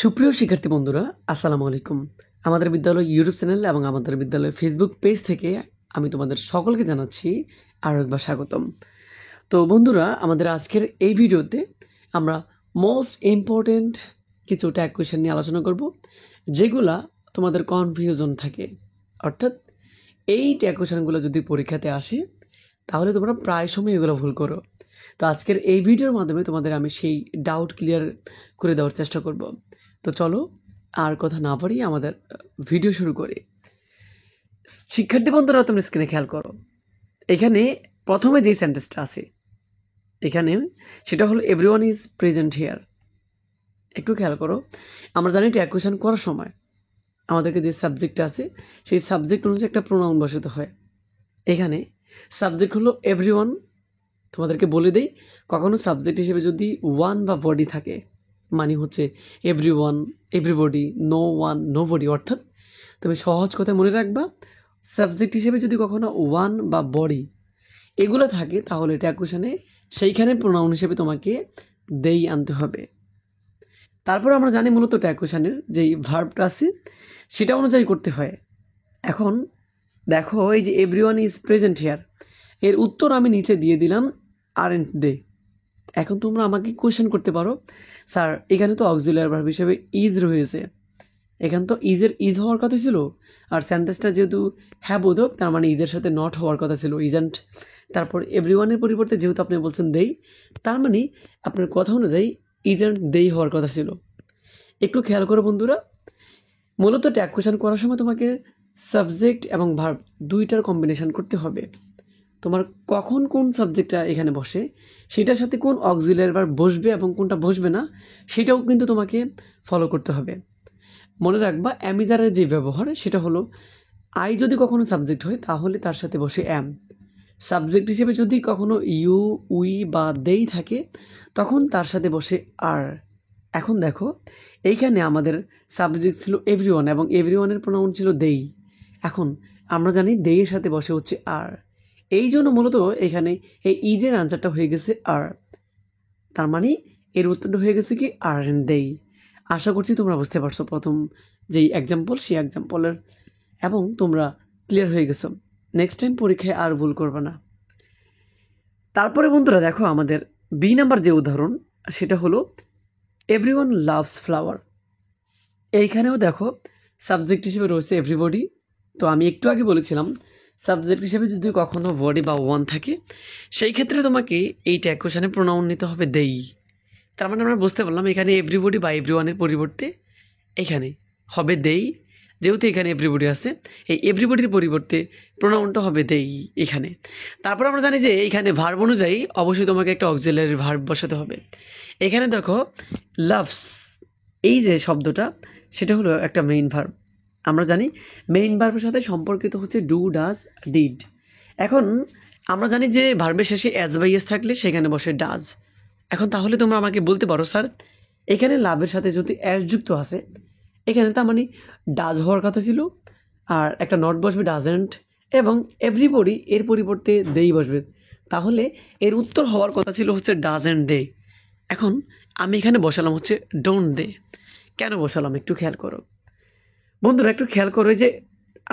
সুপ্রিয় শিক্ষার্থী বন্ধুরা, আসসালামু আলাইকুম। আমাদের বিদ্যালয় ইউটিউব চ্যানেল এবং আমাদের বিদ্যালয় ফেসবুক পেজ থেকে আমি তোমাদের সকলকে জানাচ্ছি আরও একবার স্বাগতম। তো বন্ধুরা, আমাদের আজকের এই ভিডিওতে আমরা মোস্ট ইম্পর্টেন্ট কিছু ট্যাগ কোয়েশ্চেন নিয়ে আলোচনা করব, যেগুলা তোমাদের কনফিউশন থাকে। অর্থাৎ এই ট্যাগ কোয়েশ্চেনগুলো যদি পরীক্ষাতে আসে তাহলে তোমরা প্রায় সময় এগুলো ভুল করো। তো আজকের এই ভিডিওর মাধ্যমে তোমাদের আমি সেই ডাউট ক্লিয়ার করে দেওয়ার চেষ্টা করব। তো চলো আর কথা না বাড়িয়ে আমাদের ভিডিও শুরু করি। শিক্ষার্থী বন্ধুরা, তোমরা স্ক্রিনে খেয়াল করো, এখানে প্রথমে যে সেন্টেন্সটা আছে এখানে সেটা হলো এভরিওয়ান ইজ প্রেজেন্ট হিয়ার। একটু খেয়াল করো, আমরা জানি ট্যাগ কোয়েশ্চেন করার সময় আমাদেরকে যে সাবজেক্টটা আছে সেই সাবজেক্ট অনুযায়ী একটা প্রোনাউন বসাতে হয়। এখানে সাবজেক্ট হলো এভরিওয়ান। তোমাদেরকে বলে দেই, কখনো সাবজেক্ট হিসেবে যদি ওয়ান বা বডি থাকে মানে হচ্ছে everyone, everybody, no one, nobody. অর্থাৎ তুমি সহজ কথায় মনে রাখবা, সাবজেক্ট হিসেবে যদি কখনো ওয়ান বা বডি এগুলো থাকে তাহলে ট্যাগ কোয়েশ্চেনে সেইখানে প্রোনাউন হিসেবে তোমাকে দেই আনতে হবে। তারপর আমরা জানি মূলত ট্যাগ কোয়েশ্চেনের যেই ভার্বটা আছে সেটা অনুযায়ী করতে হয়। এখন দেখো, এই যে এভরিওয়ান ইজ প্রেজেন্ট হিয়ার, এর উত্তর আমি নিচে দিয়ে দিলাম আরএন্ট দে। এখন তোমরা আমাকে কোয়েশ্চেন করতে পারো, স্যার এখানে তো অক্সিলিয়ারি ভার্ব হিসেবে ইজ রয়েছে, এখানে তো ইজের ইজ হওয়ার কথা ছিল, আর সেন্টেন্সটা যেহেতু হ্যাঁ বোধক তার মানে ইজের সাথে নট হওয়ার কথা ছিল, ইজেন্ট। তারপর এভরিওয়ানের পরিবর্তে যেহেতু আপনি বলছেন দেই, তার মানে আপনার কথা অনুযায়ী ইজেন্ট দেই হওয়ার কথা ছিল। একটু খেয়াল করো বন্ধুরা, মূলত ট্যাগ কোয়েশ্চেন করার সময় তোমাকে সাবজেক্ট এবং ভার্ব দুইটার কম্বিনেশন করতে হবে। তোমার কখন কোন সাবজেক্টটা এখানে বসে, সেটার সাথে কোন অক্সিলিয়ারি ভার্ব বসবে এবং কোনটা বসবে না সেটাও কিন্তু তোমাকে ফলো করতে হবে। মনে রাখবা, অ্যামিজারের যে ব্যবহার সেটা হলো আই যদি কখনো সাবজেক্ট হয় তাহলে তার সাথে বসে অ্যাম। সাবজেক্ট হিসেবে যদি কখনো ইউ, উই বা দেই থাকে তখন তার সাথে বসে আর। এখন দেখো, এইখানে আমাদের সাবজেক্ট ছিল এভরিওয়ান এবং এভরিওয়ানের প্রোনাউন ছিল দেই। এখন আমরা জানি দেইয়ের সাথে বসে হচ্ছে আর, এই জন্য মূলত এখানে এই ইজের আনসারটা হয়ে গেছে আর। তার মানে এর উত্তরটা হয়ে গেছে কি আর এন্ড দেই। আশা করছি তোমরা বুঝতে পারছো প্রথম যেই এক্সাম্পল সেই এক্সাম্পলের, এবং তোমরা ক্লিয়ার হয়ে গেছো। নেক্সট টাইম পরীক্ষায় আর ভুল করবে না। তারপরে বন্ধুরা দেখো, আমাদের বি নাম্বার যে উদাহরণ সেটা হলো এভরিওয়ান লাভস ফ্লাওয়ার। এইখানেও দেখো সাবজেক্ট হিসেবে রয়েছে এভরিবডি। তো আমি একটু আগে বলেছিলাম সাবজেক্ট হিসেবে যদি কখনো বডি বা ওয়ান থাকে সেই ক্ষেত্রে তোমাকে এই ট্যাগ কোয়েশ্চেনে প্রোনাউন নিতে হবে দেই। তার মানে আমরা বুঝতে পারলাম এখানে এভরিবডি বা এভরিওয়ানের পরিবর্তে এখানে হবে দেই। যেহেতু এখানে এভরিবডি আছে, এই এভরিবডির পরিবর্তে প্রোনাউনটা হবে দেই এখানে। তারপর আমরা জানি যে এইখানে ভার্ব অনুযায়ী অবশ্যই তোমাকে একটা অক্সিলিয়ারি ভার্ব বসাতে হবে। এখানে দেখো লাভস, এই যে শব্দটা সেটা হলো একটা মেইন ভার্ব। আমরা জানি মেইন ভার্বের সাথে সম্পর্কিত হচ্ছে ডু, ডাজ, ডিড। এখন আমরা জানি যে ভার্বের শেষে অ্যাজ বাই এস থাকলে সেখানে বসে ডাজ। এখন তাহলে তোমরা আমাকে বলতে পারো, স্যার এখানে লাভের সাথে যদি অ্যাজ যুক্ত আছে এখানে তার মানে ডাজ হওয়ার কথা ছিল, আর একটা নট বসবে ডাজেন্ট, এবং এভরিবডি এর পরিবর্তে দেই বসবে, তাহলে এর উত্তর হওয়ার কথা ছিল হচ্ছে ডাজেন্ট দে। এখন আমি এখানে বসালাম হচ্ছে ডোন্ট দে। কেন বসালাম একটু খেয়াল করো বন্ধুরা, একটু খেয়াল করো যে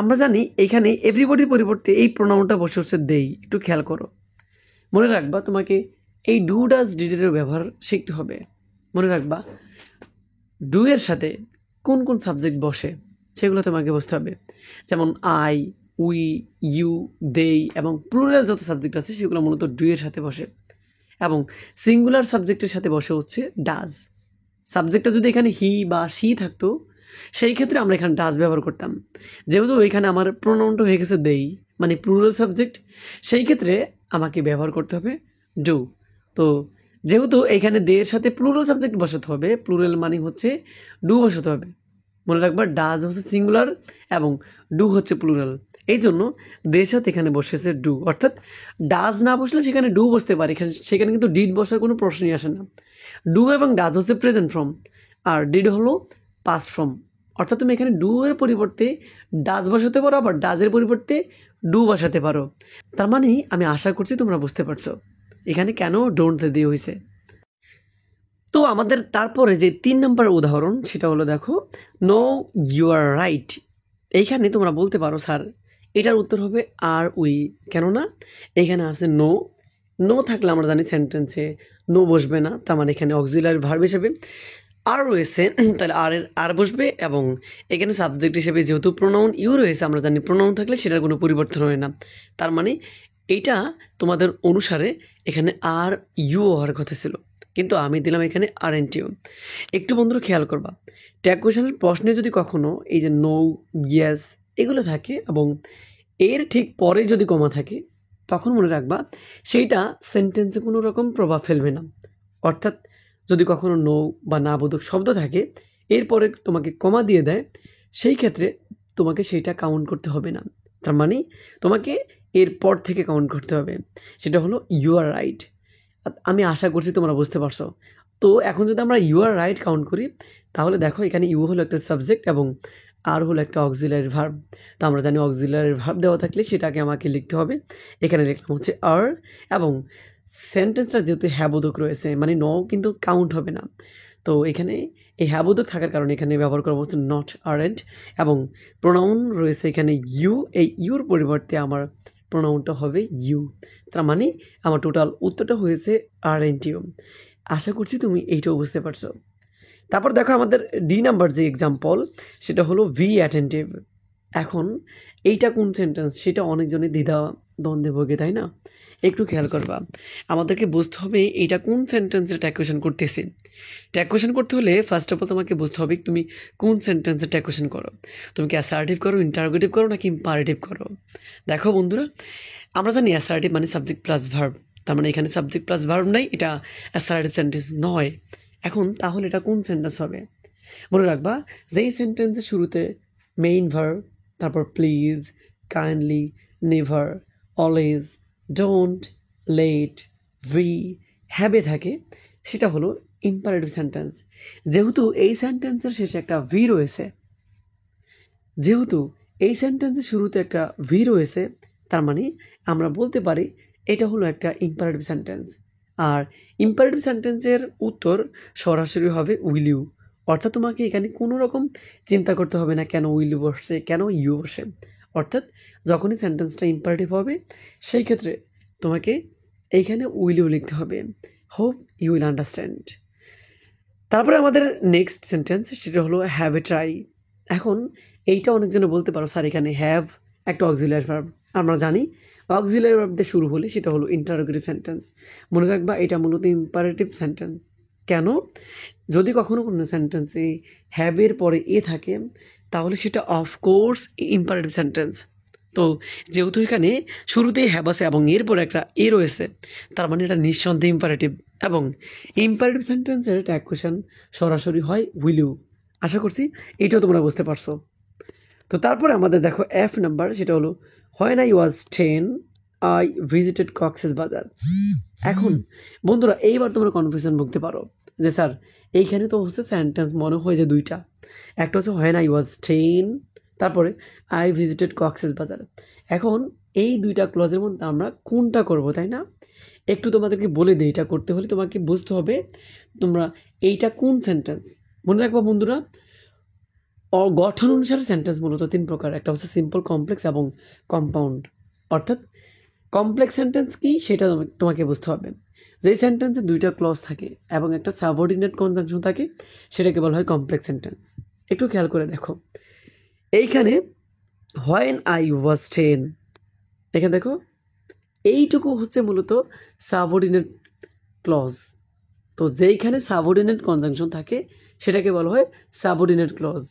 আমরা জানি এখানে এভরিবডির পরিবর্তে এই প্রোনাউনটা বসে হচ্ছে দেই। একটু খেয়াল করো, মনে রাখবা তোমাকে এই ডু, ডাজ, ডিডের ব্যবহার শিখতে হবে। মনে রাখবা ডু এর সাথে কোন কোন সাবজেক্ট বসে সেগুলো তোমাকে বুঝতে হবে। যেমন আই, উই, ইউ, দেই এবং প্লুরাল যত সাবজেক্ট আছে সেগুলো মূলত ডু এর সাথে বসে, এবং সিঙ্গুলার সাবজেক্টের সাথে বসে হচ্ছে ডাজ। সাবজেক্টটা যদি এখানে হি বা শি থাকতো সেই ক্ষেত্রে আমরা এখানে ডাজ ব্যবহার করতাম। যেহেতু এখানে আমার প্রোনাউনটা হয়ে গেছে দেই মানে প্লুরাল সাবজেক্ট, সেই ক্ষেত্রে আমাকে ব্যবহার করতে হবে ডু। তো যেহেতু এখানে দে এর সাথে প্লুরাল সাবজেক্ট বসাতে হবে, প্লুরাল মানে হচ্ছে ডু বসাতে হবে। মনে রাখবা ডাজ হচ্ছে সিঙ্গুলার এবং ডু হচ্ছে প্লুরাল, এই জন্য দে এর সাথে এখানে বসেছে ডু। অর্থাৎ ডাজ না বসলে সেখানে ডু বসতে পারে, সেখানে কিন্তু ডিড বসার কোনো প্রশ্নই আসে না। ডু এবং ডাজ হচ্ছে প্রেজেন্ট ফর্ম, আর ডিড হলো পাস্ট ফর্ম। অর্থাৎ তুমি এখানে ডু এর পরিবর্তে ডাজ বসাতে পারো, আবার ডাজের পরিবর্তে ডু বসাতে পারো। তার মানে আমি আশা করছি তোমরা বুঝতে পারছো এখানে কেন ডোন্ট দিয়ে হয়েছে। তো আমাদের তারপরে যে 3 নাম্বার উদাহরণ সেটা হলো দেখো, নো ইউ আর রাইট। এইখানে তোমরা বলতে পারো স্যার এটার উত্তর হবে আর উই, কেননা এখানে আছে নো। নো থাকলে আমরা জানি সেন্টেন্সে নো বসবে না, তার মানে এখানে অক্সিলারি ভার্ব হিসেবে আর রয়েছে, তাহলে আর বসবে, এবং এখানে সাবজেক্ট হিসেবে যেহেতু প্রোনাউন ইউ রয়েছে, আমরা জানি প্রোনাউন থাকলে সেটার কোনো পরিবর্তন হয় না। তার মানে এইটা তোমাদের অনুসারে এখানে আর ইউ হওয়ার কথা ছিল, কিন্তু আমি দিলাম এখানে আর এন টিউ। একটু বন্ধুরা খেয়াল করবা, ট্যাগ কোয়েশনের প্রশ্নে যদি কখনো এই যে নো, ইয়েস এগুলো থাকে এবং এর ঠিক পরে যদি কমা থাকে, তখন মনে রাখবা সেইটা সেন্টেন্সে কোনো রকম প্রভাব ফেলবে না। অর্থাৎ যদি কখনো নো বা না বোধক শব্দ থাকে এরপরে তোমাকে কমা দিয়ে দেয়, সেই ক্ষেত্রে তোমাকে সেইটা কাউন্ট করতে হবে না। তার মানে তোমাকে এরপর থেকে কাউন্ট করতে হবে, সেটা হলো ইউ আর রাইট। আমি আশা করছি তোমরা বুঝতে পারছো। তো এখন যদি আমরা ইউ আর রাইট কাউন্ট করি, তাহলে দেখো এখানে ইউ হলো একটা সাবজেক্ট এবং আর হলো একটা অক্সিলারি ভার্ব। তো আমরা জানি অক্সিলারি ভার্ব দেওয়া থাকলে সেটাকে আমাকে লিখতে হবে। এখানে লিখলাম হচ্ছে আর, এবং সেন্টেন্সটা যেহেতু হ্যাবোধক রয়েছে মানে ন কিন্তু কাউন্ট হবে না। তো এখানে এই হ্যাবোধক থাকার কারণে এখানে ব্যবহার করা হচ্ছে নট আরেন্ট, এবং প্রোনাউন রয়েছে এখানে ইউ। এই ইউর পরিবর্তে আমার প্রোনাউনটা হবে ইউ। তার মানে আমার টোটাল উত্তরটা হয়েছে আর এন টিউ। আশা করছি তুমি এইটাও বুঝতে পারছো। তারপর দেখো আমাদের ডি নাম্বার যে এক্সাম্পল সেটা হলো ভি অ্যাটেন্টিভ। এখন এইটা কোন সেন্টেন্স সেটা অনেকজনের দ্বিধা দ্বন্দ্বে ভোগে, তাই না? একটু খেয়াল করবা, আমাদেরকে বুঝতে হবে এইটা কোন সেন্টেন্সের ট্যাগ কোয়েশন করতেছে। ট্যাগ কোয়েশন করতে হলে ফার্স্ট অফ অল তোমাকে বুঝতে হবে তুমি কোন সেন্টেন্সের ট্যাগ কোয়েশন করো। তুমি কি অ্যাসার্টিভ করো, ইন্টারোগেটিভ করো নাকি ইম্পারেটিভ করো? দেখো বন্ধুরা, আমরা জানি অ্যাসার্টিভ মানে সাবজেক্ট প্লাস ভার্ব, তার মানে এখানে সাবজেক্ট প্লাস ভার্ব নাই, এটা অ্যাসার্টিভ সেন্টেন্স নয়। এখন তাহলে এটা কোন সেন্টেন্স হবে? মনে রাখবা, যেই সেন্টেন্সের শুরুতে মেইন ভার্ব, তারপর please, kindly, never, always, don't, let, V, have থাকে, সেটা হলো ইম্পারেটিভ সেন্টেন্স। যেহেতু এই সেন্টেন্সের শেষে একটা ভি রয়েছে, যেহেতু এই সেন্টেন্সের শুরুতে একটা ভি রয়েছে, তার মানে আমরা বলতে পারি এটা হলো একটা ইম্পারেটিভ সেন্টেন্স। আর ইম্পারেটিভ সেন্টেন্সের উত্তর সরাসরি হবে উইল ইউ। অর্থাৎ তোমাকে এখানে কোনো রকম চিন্তা করতে হবে না কেন উইল ইউ বসছে, কেন ইউ বসে। অর্থাৎ যখনই সেন্টেন্সটা ইম্পারেটিভ হবে সেই ক্ষেত্রে তোমাকে এইখানে উইল ইউ লিখতে হবে। Hope you will understand. তারপরে আমাদের নেক্সট সেন্টেন্স সেটা হলো হ্যাভ এ ট্রাই। এখন এইটা অনেকজনে বলতে পারো স্যার এখানে হ্যাভ একটা অক্সিলারি ভার্ব। আমরা জানি অক্সিলারি ভার্ব দিয়ে শুরু হলে সেটা হলো ইন্টারোগেটিভ সেন্টেন্স। মনে রাখবা এটা মূলত ইম্পারেটিভ সেন্টেন্স। কেন? যদি কখনো কোনো সেন্টেন্সে হ্যাভের পরে এ থাকে তাহলে সেটা অফকোর্স ইম্পারেটিভ সেন্টেন্স। তো যেহেতু এখানে শুরুতেই হ্যাভ আছে এবং এরপর একটা এ রয়েছে, তার মানে এটা নিঃসন্দেহে ইম্পারেটিভ, এবং ইম্পারেটিভ সেন্টেন্সের ট্যাগ কোয়েশন সরাসরি হয় উইল ইউ। আশা করছি এটাও তোমরা বুঝতে পারছো। তো তারপরে আমাদের দেখো এফ নাম্বার, সেটা হলো when I was 10 I visited Cox's বাজার। এখন বন্ধুরা এইবার তোমরা কনফিউশন ভুগতে পারো যে স্যার এইখানে তো হচ্ছে সেন্টেন্স মনে হয় যে দুইটা, একটা হচ্ছে হোয়েন আই ওয়াজ 10, তারপরে আই ভিজিটেড কক্সেস বাজার। এখন এই দুইটা ক্লজের মধ্যে আমরা কোনটা করব, তাই না? একটু তোমাদেরকে বলে দিই, এটা করতে হলে তোমাকে বুঝতে হবে তোমরা এইটা কোন সেন্টেন্স। মনে রাখবা বন্ধুরা, গঠন অনুসারে সেন্টেন্স মূলত 3 প্রকার, একটা হচ্ছে সিম্পল, কমপ্লেক্স এবং কম্পাউন্ড। অর্থাৎ কমপ্লেক্স সেন্টেন্স কি সেটা তোমাকে বুঝতে হবে। যেই সেন্টেন্সে দুইটা ক্লজ থাকে এবং একটা সাবঅর্ডিনেট কনজাংশন থাকে সেটাকে বলা হয় কমপ্লেক্স সেন্টেন্স। একটু খেয়াল করে দেখো, এইখানে হোয়েন আই ওয়াজ 10, এখানে দেখো এইটুকু হচ্ছে মূলত সাবঅর্ডিনেট ক্লজ। তো যেইখানে সাবঅর্ডিনেট কনজাংশন থাকে সেটাকে বলা হয় সাবঅর্ডিনেট ক্লজ।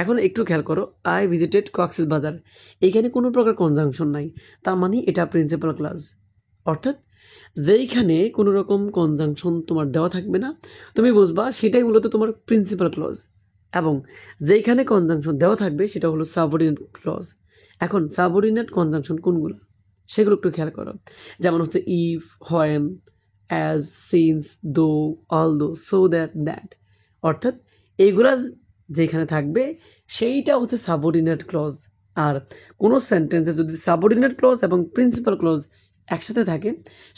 এখন একটু খেয়াল করো, আই ভিজিটেড কক্সেস বাজার, এইখানে কোনো প্রকার কনজাংশন নাই, তার মানে এটা প্রিন্সিপাল ক্লজ। অর্থাৎ যেইখানে কোনো রকম কনজাংশন তোমার দেওয়া থাকবে না, তুমি বুঝবা সেটাই মূলত তোমার প্রিন্সিপাল ক্লজ, এবং যেইখানে কনজাংশন দেওয়া থাকবে সেটা হলো সাবঅর্ডিনেট ক্লজ। এখন সাবঅর্ডিনেট কনজাংশন কোনগুলো সেগুলো একটু খেয়াল করো, যেমন হচ্ছে ইফ, হোয়েন, অ্যাজ, সিন্স, দো, অলদো, সো দ্যাট, দ্যাট। অর্থাৎ এইগুলা যেখানে থাকবে সেইটা হচ্ছে সাবঅর্ডিনেট ক্লজ। আর কোনো সেন্টেন্সে যদি সাবঅর্ডিনেট ক্লজ এবং প্রিন্সিপাল ক্লজ একসাথে থাকে,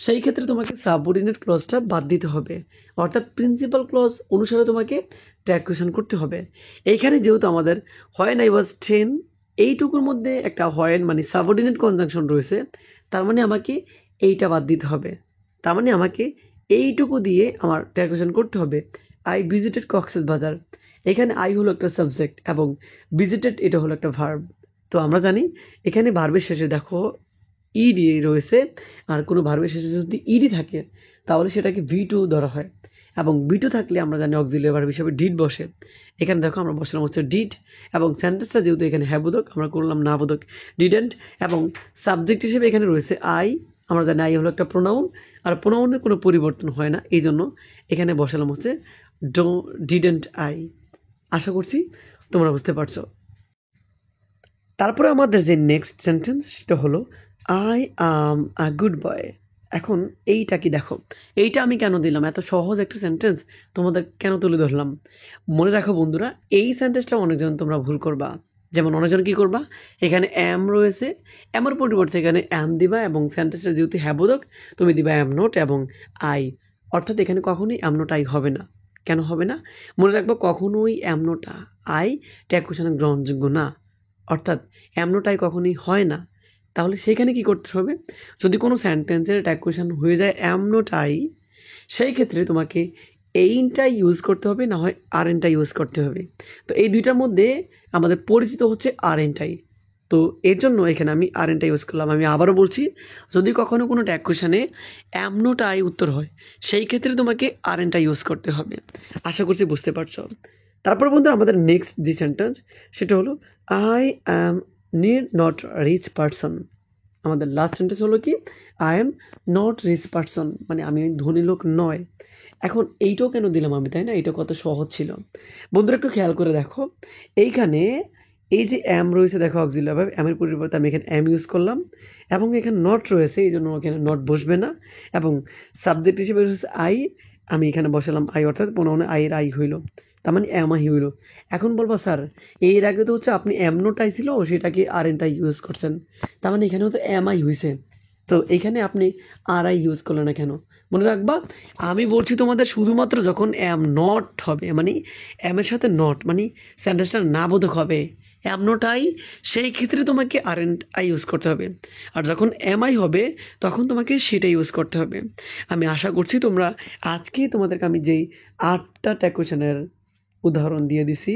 সেই ক্ষেত্রে তোমাকে সাবঅর্ডিনেট ক্লজটা বাদ দিতে হবে, অর্থাৎ প্রিন্সিপাল ক্লজ অনুসারে তোমাকে ট্যাগ কোয়েশন করতে হবে। এইখানে যেহেতু আমাদের হোয়েন আই ওয়াজ 10 এইটুকুর মধ্যে একটা হোয়েন মানে সাবঅর্ডিনেট কনজাংশন রয়েছে, তার মানে আমাকে এইটা বাদ দিতে হবে, তার মানে আমাকে এইটুকু দিয়ে আমার ট্যাগ কোয়েশন করতে হবে। আই ভিজিটেড কক্সেস বাজার, এখানে আই হলো একটা সাবজেক্ট এবং ভিজিটেড এটা হলো একটা ভার্ব। তো আমরা জানি এখানে ভার্বের শেষে দেখো ইডি রয়েছে, আর কোনো ভার্বের শেষে যদি ইডি থাকে তাহলে সেটাকে V2 ধরা হয়, এবং V2 থাকলে আমরা জানি অক্সিলিয়ারি ভার্ব হিসেবে ডিড বসে। এখানে দেখো আমরা বসলাম হচ্ছে ডিড, এবং সেন্টেন্সটা যেহেতু এখানে হ্যাবোধক আমরা করলাম নাবোধক ডিডেন্ট, এবং সাবজেক্ট হিসেবে এখানে রয়েছে আই, আমরা জানি আই হলো একটা প্রোনাউন, আর প্রোনাউনের কোনো পরিবর্তন হয় না, এই জন্য এখানে বসালাম হচ্ছে ডিডেন্ট আই। আশা করছি তোমরা বুঝতে পারছো। তারপরে আমাদের যে নেক্সট সেন্টেন্স সেটা হলো I am a good boy. এখন এইটা কি দেখো, এইটা আমি কেন দিলাম, এত সহজ একটা সেন্টেন্স তোমাদের কেন তুলে ধরলাম? মনে রাখো বন্ধুরা, এই সেন্টেন্সটা অনেকজন তোমরা ভুল করবা। যেমন অনেকজন কী করবা, এখানে অ্যাম রয়েছে, অ্যামের পরিবর্তে এখানে অ্যাম দিবা, এবং সেন্টেন্সটা যেহেতু হ্যাবোধক তুমি দিবা অ্যাম নট এবং আই, অর্থাৎ এখানে কখনোই অ্যাম নট আই হবে না। কেন হবে না? মনে রাখবো, কখনোই অ্যাম নট আই ট্যাগ কোয়েশনে গ্রহণযোগ্য না, অর্থাৎ অ্যাম নট আই কখনোই হয় না। তাহলে সেখানে কি করতে হবে, যদি কোনো সেন্টেন্সের ট্যাগ কোয়েশন হয়ে যায় অ্যাম নট আই, সেই ক্ষেত্রে তোমাকে এইনটা ইউজ করতে হবে, না হয় আর এনটা ইউজ করতে হবে। তো এই দুইটার মধ্যে আমাদের পরিচিত হচ্ছে আর এনটাই, তো এর জন্য এখানে আমি আর এনটা ইউজ করলাম। আমি আবারও বলছি, যদি কখনো কোনো ট্যাগ কোয়েশনে অ্যাম নট আই উত্তর হয়, সেই ক্ষেত্রে তোমাকে আর এনটা ইউজ করতে হবে। আশা করছি বুঝতে পারছো। তারপর বন্ধু আমাদের নেক্সট যে সেন্টেন্স সেটা হলো I am need not rich person. আমাদের লাস্ট সেন্টেন্স হলো কি, I am not rich person, মানে আমি ধনী লোক নয়। এখন এইটাও কেন দিলাম আমি, তাই না? এটা কত সহজ ছিল বন্ধুরা, একটু খেয়াল করে দেখো। এইখানে এই যে অ্যাম রয়েছে দেখো অক্সিলিয়ারি ভার্ব, অ্যামের পরিবর্তে আমি এখানে অ্যাম ইউজ করলাম, এবং এখানে নট রয়েছে এই জন্য এখানে নট বসবে না, এবং সাবজেক্ট হিসেবে রয়েছে আই, আমি এখানে বসালাম আই, অর্থাৎ প্রোনাউনে আই এর আই হইল, তার মানে অ্যাম আই হইল। এখন বলবো স্যার এর আগে তো হচ্ছে আপনি অ্যাম নট আই ছিল সেটাকে আর এনটা ইউজ করছেন, তার মানে এখানেও তো অ্যাম আই হয়েছে, তো এইখানে আপনি আর আই ইউজ করলেন না কেন? মনে রাখবা, আমি বলছি তোমাদের শুধুমাত্র যখন অ্যাম নট হবে, মানে অ্যামের সাথে নট মানে সেন্টেন্সটা না বোধক হবে, অ্যাম নট আই, সেই ক্ষেত্রে তোমাকে আর এন আই ইউজ করতে হবে, আর যখন এম আই হবে তখন তোমাকে সেটা ইউজ করতে হবে। আমি আশা করছি তোমরা আজকে তোমাদেরকে আমি যেই 8টা ট্যাগ কোয়েশনের উদাহরণ দিয়ে দিছি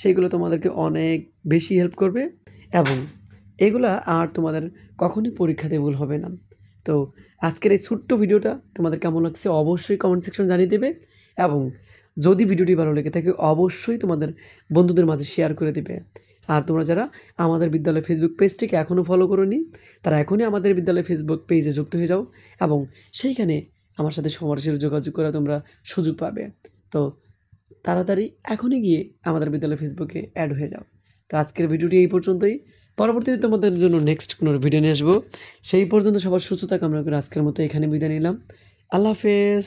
সেগুলো তোমাদেরকে অনেক বেশি হেল্প করবে, এবং এগুলা আর তোমাদের কখনই পরীক্ষাতে ভুল হবে না। তো আজকের এই ছোট্ট ভিডিওটা তোমাদের কেমন লাগছে অবশ্যই কমেন্ট সেকশন জানিয়ে দেবে, এবং যদি ভিডিওটি ভালো লেগে থাকে অবশ্যই তোমাদের বন্ধুদের মাঝে শেয়ার করে দেবে। আর তোমরা যারা আমাদের বিদ্যালয় ফেসবুক পেজটিকে এখনও ফলো করোনি, তারা এখনই আমাদের বিদ্যালয় ফেসবুক পেজে যুক্ত হয়ে যাও, এবং সেইখানে আমার সাথে সরাসরি যোগাযোগ করা তোমরা সুযোগ পাবে। তো তাড়াতাড়ি এখনই গিয়ে আমাদের বিদ্যালয় ফেসবুকে অ্যাড হয়ে যাও। তো আজকের ভিডিওটি এই পর্যন্তই, পরবর্তীতে তোমাদের জন্য নেক্সট কোনো ভিডিও নিয়ে আসবো। সেই পর্যন্ত সবার সুস্থতা কামনা করে আজকের মতো এখানে বিদায় নিলাম। আল্লাহ হাফেজ।